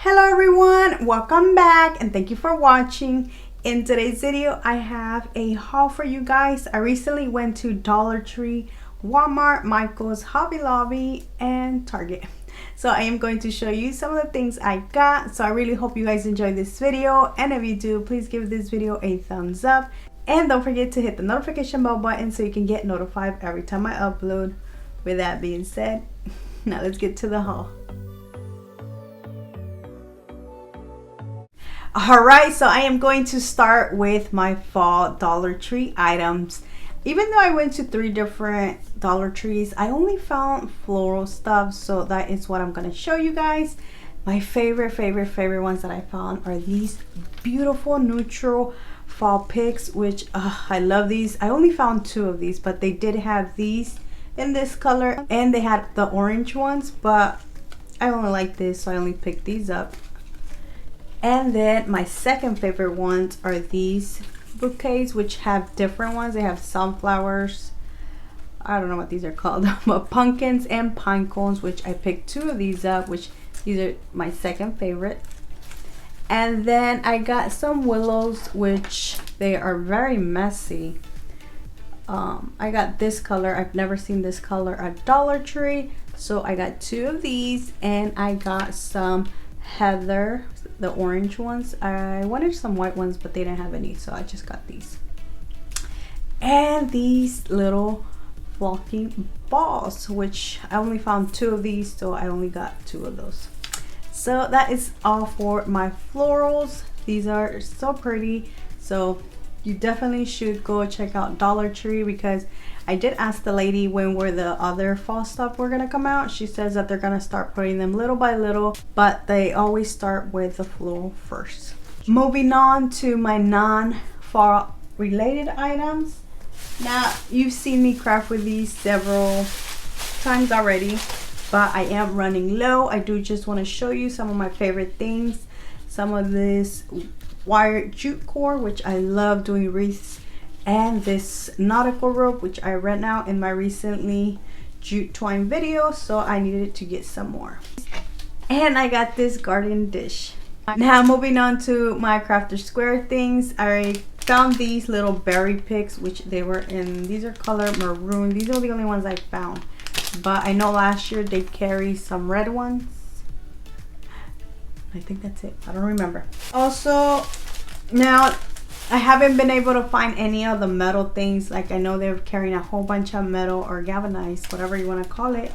Hello everyone, welcome back and thank you for watching. In today's video I have a haul for you guys. I recently went to Dollar Tree, Walmart, Micheals, Hobby Lobby and Target. So I am going to show you some of the things I got. So I really hope you guys enjoyed this video, and if you do, please give this video a thumbs up and don't forget to hit the notification bell button so you can get notified every time I upload. With that being said, now let's get to the haul. Alright, so I am going to start with my fall Dollar Tree items. Even though I went to 3 different Dollar Trees, I only found floral stuff, so that is what I'm going to show you guys. My favorite ones that I found are these beautiful neutral fall picks, which I love these. I only found 2 of these, but they did have these in this color and they had the orange ones, but I only like this, so I only picked these up. And then my second favorite ones are these bouquets, which have different ones. They have sunflowers, I don't know what these are called, but pumpkins and pine cones, which I picked 2 of these up, which these are my second favorite. And then I got some willows, which they are very messy. I got this color. I've never seen this color at Dollar Tree, so I got 2 of these. And I got some heather, the orange ones. I wanted some white ones, but they didn't have any, so I just got these. And these little fluffy balls, which I only found 2 of these, so I only got 2 of those. So that is all for my florals. These are so pretty, so you definitely should go check out Dollar Tree, because I did ask the lady when were the other fall stuff were gonna come out. She says that they're gonna start putting them little by little, but they always start with the floral first. Moving on to my non-fall related items. Now, you've seen me craft with these several times already, but I am running low. I do just want to show you some of my favorite things. Some of this wired jute cord, which I love doing wreaths, and this nautical rope, which I ran out in my recently jute twine video, so I needed to get some more. And I got this garden dish. Now moving on to my crafter square things. I found these little berry picks, which they were in, these are color maroon. These are the only ones I found, but I know last year they carry some red ones. I think that's it. I don't remember. Also, now I haven't been able to find any of the metal things. Like, I know they're carrying a whole bunch of metal or galvanized, whatever you want to call it,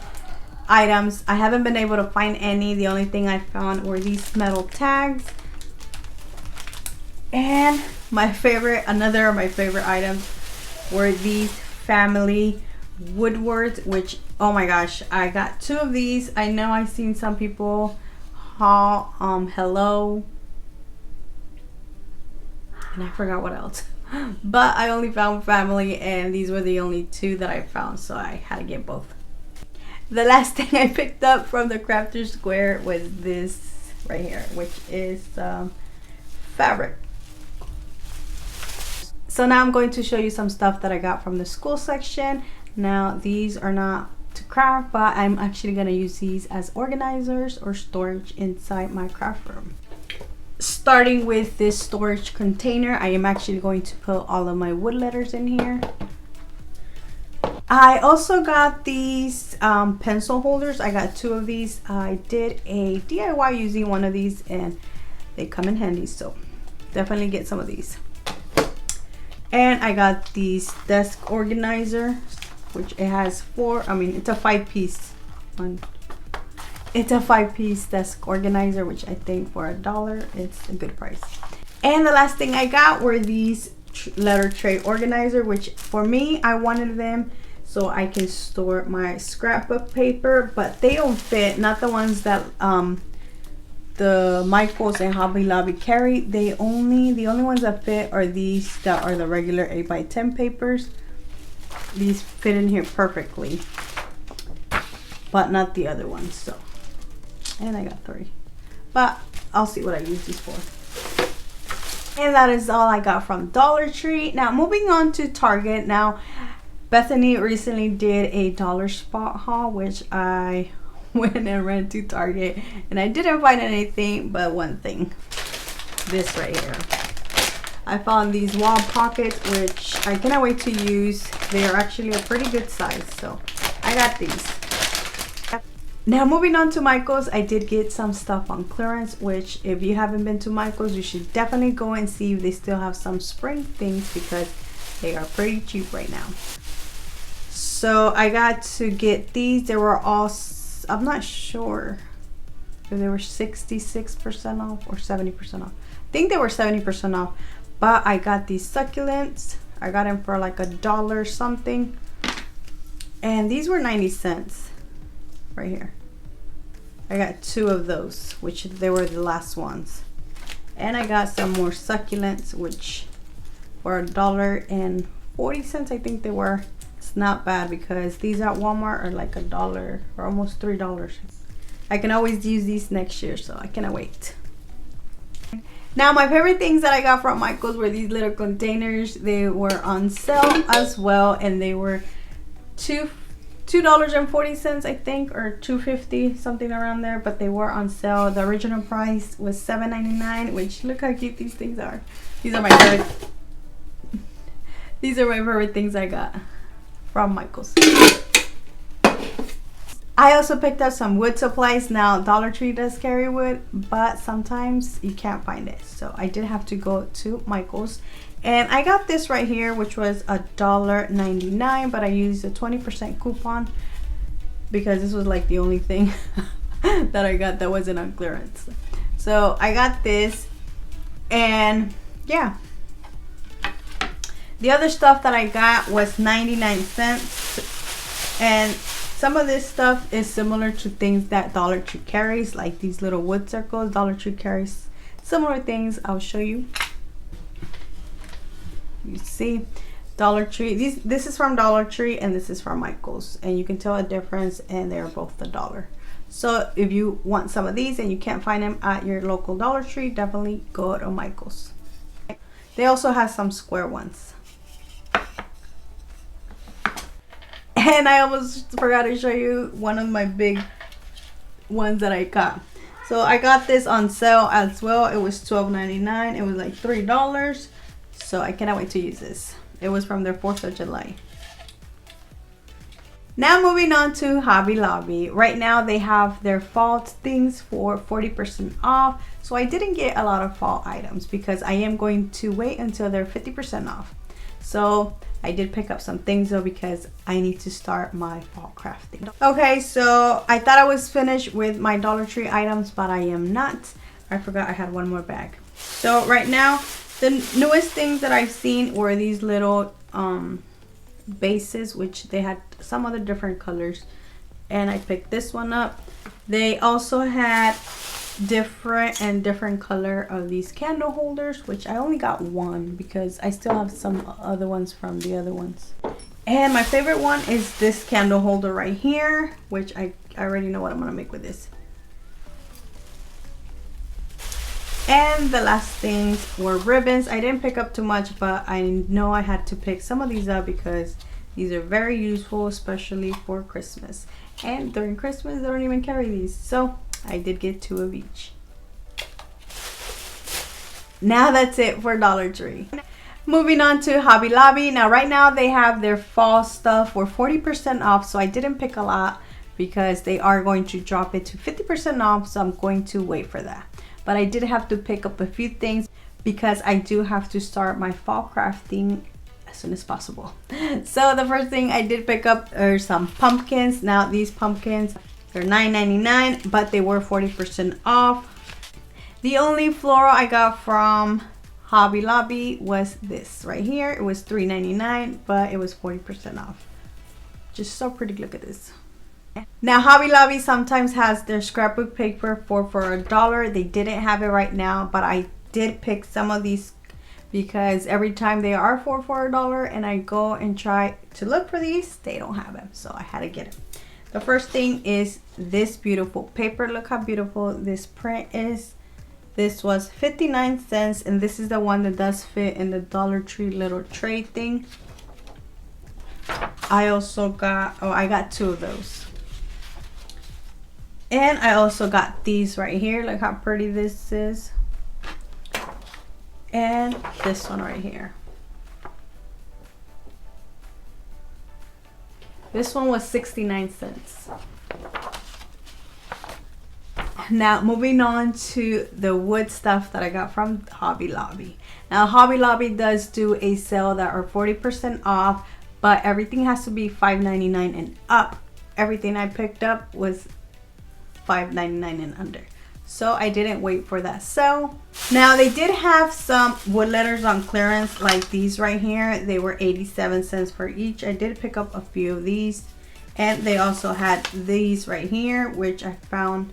items. I haven't been able to find any. The only thing I found were these metal tags. And my favorite, another of my favorite items were these family woodwords, which, oh my gosh, I got 2 of these. I know I've seen some people haul hello, and I forgot what else, but I only found family, and these were the only 2 that I found, so I had to get both. The last thing I picked up from the crafter square was this right here, which is fabric. So now I'm going to show you some stuff that I got from the school section. Now, these are not to craft, but I'm actually going to use these as organizers or storage inside my craft room. Starting with this storage container, I am actually going to put all of my wood letters in here. I also got these pencil holders. I got 2 of these. I did a DIY using one of these and they come in handy, so definitely get some of these. And I got these desk organizer, which it has 4, I mean, it's a 5-piece one. It's a 5-piece desk organizer, which I think for $1, it's a good price. And the last thing I got were these letter tray organizer, which for me, I wanted them so I can store my scrapbook paper, but they don't fit, not the ones that the Micheals and Hobby Lobby carry. The only ones that fit are these that are the regular 8x10 papers. These fit in here perfectly, but not the other ones. So, and I got 3, but I'll see what I use these for. And that is all I got from Dollar Tree. Now moving on to Target. Now Bethany recently did a dollar spot haul, which I went and ran to Target and I didn't find anything but one thing. This right here. I found these wall pockets, which I cannot wait to use. They are actually a pretty good size, so I got these. Now moving on to Micheals, I did get some stuff on clearance, which if you haven't been to Micheals, you should definitely go and see if they still have some spring things because they are pretty cheap right now. So I got to get these. They were all, I'm not sure if they were 66% off or 70% off. I think they were 70% off, but I got these succulents. I got them for like $1 something. And these were 90 cents right here. I got 2 of those, which they were the last ones. And I got some more succulents, which were $1.40, I think they were. It's not bad because these at Walmart are like $1 or almost $3. I can always use these next year, so I cannot wait. Now my favorite things that I got from Micheals were these little containers. They were on sale as well, and they were $2.40 I think, or $2.50, something around there, but they were on sale. The original price was $7.99, which look how cute these things are. These are my favorite. These are my favorite things I got from Micheals. I also picked up some wood supplies. Now Dollar Tree does carry wood, but sometimes you can't find it, so I did have to go to Micheals. And I got this right here, which was $1.99, but I used a 20% coupon because this was like the only thing that I got that wasn't on clearance. So I got this, and yeah. The other stuff that I got was 99 cents. And some of this stuff is similar to things that Dollar Tree carries, like these little wood circles. Dollar Tree carries similar things. I'll show you. You see, Dollar Tree, this is from Dollar Tree and this is from Micheals, and you can tell a difference, and they're both $1. So if you want some of these and you can't find them at your local Dollar Tree, definitely go to Micheals. They also have some square ones. And I almost forgot to show you one of my big ones that I got. So I got this on sale as well. It was $12.99. It was like $3. So I cannot wait to use this. It was from their 4th of July. Now moving on to Hobby Lobby. Right now they have their fall things for 40% off. So I didn't get a lot of fall items because I am going to wait until they're 50% off. So I did pick up some things though because I need to start my fall crafting. Okay, so I thought I was finished with my Dollar Tree items, but I am not. I forgot I had one more bag. So right now, the newest things that I've seen were these little bases, which they had some other different colors, and I picked this one up. They also had different color of these candle holders, which I only got one because I still have some other ones from the other ones. And my favorite one is this candle holder right here, which I already know what I'm gonna make with this. And the last things were ribbons. I didn't pick up too much, but I know I had to pick some of these up because these are very useful, especially for Christmas. And during Christmas, they don't even carry these. So I did get 2 of each. Now that's it for Dollar Tree. Moving on to Hobby Lobby. Now right now they have their fall stuff for 40% off. So I didn't pick a lot because they are going to drop it to 50% off. So I'm going to wait for that. But I did have to pick up a few things because I do have to start my fall crafting as soon as possible. So the first thing I did pick up are some pumpkins. Now these pumpkins, they're $9.99, but they were 40% off. The only floral I got from Hobby Lobby was this right here. It was $3.99, but it was 40% off. Just so pretty. Look at this. Now Hobby Lobby sometimes has their scrapbook paper for $1. They didn't have it right now, but I did pick some of these because every time they are for $1 and I go and try to look for these, they don't have them, so I had to get it. The first thing is this beautiful paper. Look how beautiful this print is. This was 59 cents, and this is the one that does fit in the Dollar Tree little tray thing. I also got, I got 2 of those. And I also got these right here. Look how pretty this is. And this one right here. This one was 69 cents. Now moving on to the wood stuff that I got from Hobby Lobby. Now Hobby Lobby does do a sale that are 40% off, but everything has to be $5.99 and up. Everything I picked up was $5.99 and under. So I didn't wait for that sale. Now they did have some wood letters on clearance like these right here. They were 87 cents for each. I did pick up a few of these. And they also had these right here, which I found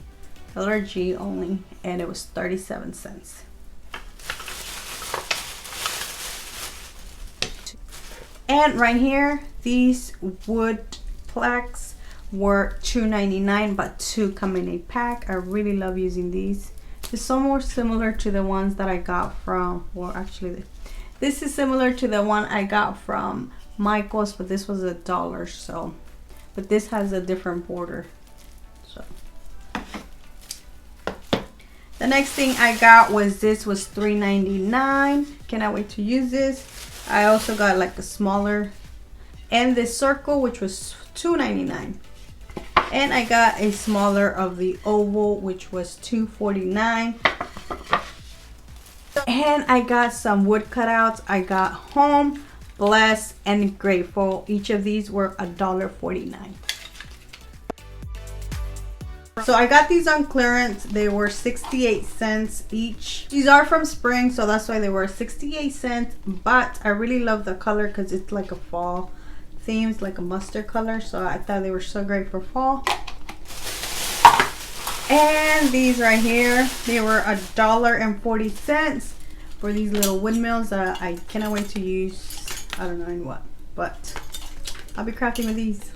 LRG only, and it was 37 cents. And right here, these wood plaques were $2.99, but 2 come in a pack. I really love using these. It's so more similar to the ones that I got from, well actually this is similar to the one I got from Micheals, but this was $1, so, but this has a different border. So the next thing I got was this, was $3.99. Cannot wait to use this. I also got like a smaller, and this circle, which was $2.99. And I got a smaller of the oval, which was $2.49. And I got some wood cutouts. I got Home, Blessed, and Grateful. Each of these were $1.49. So I got these on clearance. They were 68 cents each. These are from spring, so that's why they were 68 cents. But I really love the color because it's like a fall theme. It's like a mustard color. So I thought they were so great for fall. And these right here, they were $1.40 for these little windmills that I cannot wait to use. I don't know in what, but I'll be crafting with these.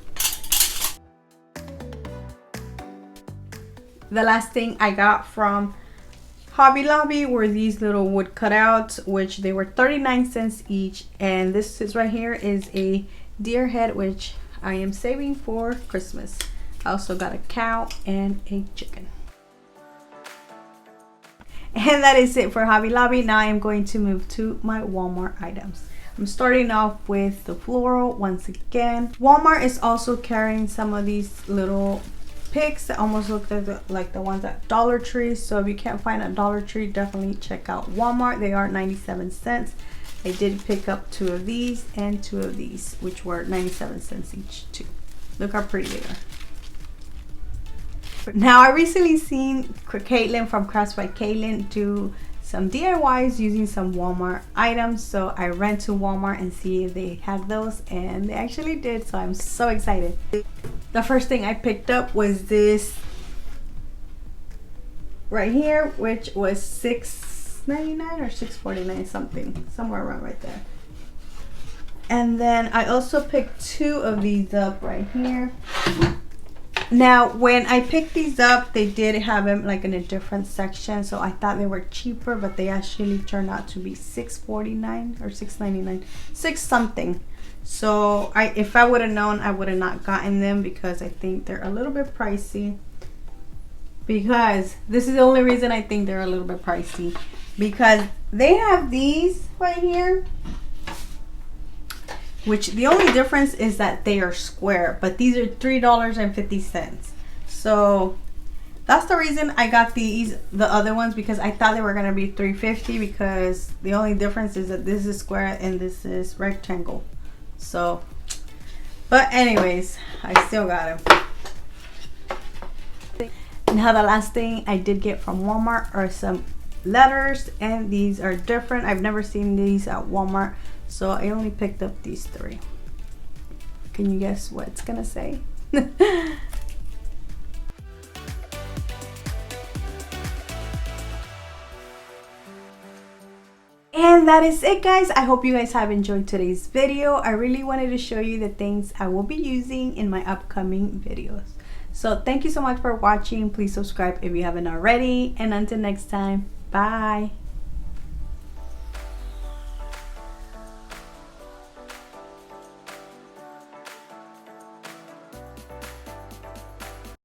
The last thing I got from Hobby Lobby were these little wood cutouts, which they were 39 cents each. And this is right here is a deer head, which I am saving for Christmas. I also got a cow and a chicken. And that is it for Hobby Lobby. Now I am going to move to my Walmart items. I'm starting off with the floral once again. Walmart is also carrying some of these little picks that almost look like the ones at Dollar Tree. So if you can't find a Dollar Tree, definitely check out Walmart. They are 97 cents. I did pick up 2 of these and 2 of these, which were 97 cents each too. Look how pretty they are. Now I recently seen Caitlin from Crafts by Caitlin do some DIYs using some Walmart items, so I ran to Walmart and see if they had those, and they actually did, so I'm so excited. The first thing I picked up was this right here, which was $6.99 or $6.49 something, somewhere around right there. And then I also picked 2 of these up right here. Now when I picked these up, they did have them like in a different section, so I thought they were cheaper, but they actually turned out to be $6.49 or $6.99, 6 something. So if I would have known, I would have not gotten them, because I think they're a little bit pricey. Because this is the only reason I think they're a little bit pricey, because they have these right here, which the only difference is that they are square, but these are $3.50. So that's the reason I got the other ones, because I thought they were gonna be $3.50, because the only difference is that this is square and this is rectangle. So, but anyways, I still got them. Now the last thing I did get from Walmart are some letters, and these are different. I've never seen these at Walmart, so I only picked up these 3. Can you guess what it's gonna say? And that is it, guys. I hope you guys have enjoyed today's video. I really wanted to show you the things I will be using in my upcoming videos. So thank you so much for watching. Please subscribe if you haven't already, and until next time, bye.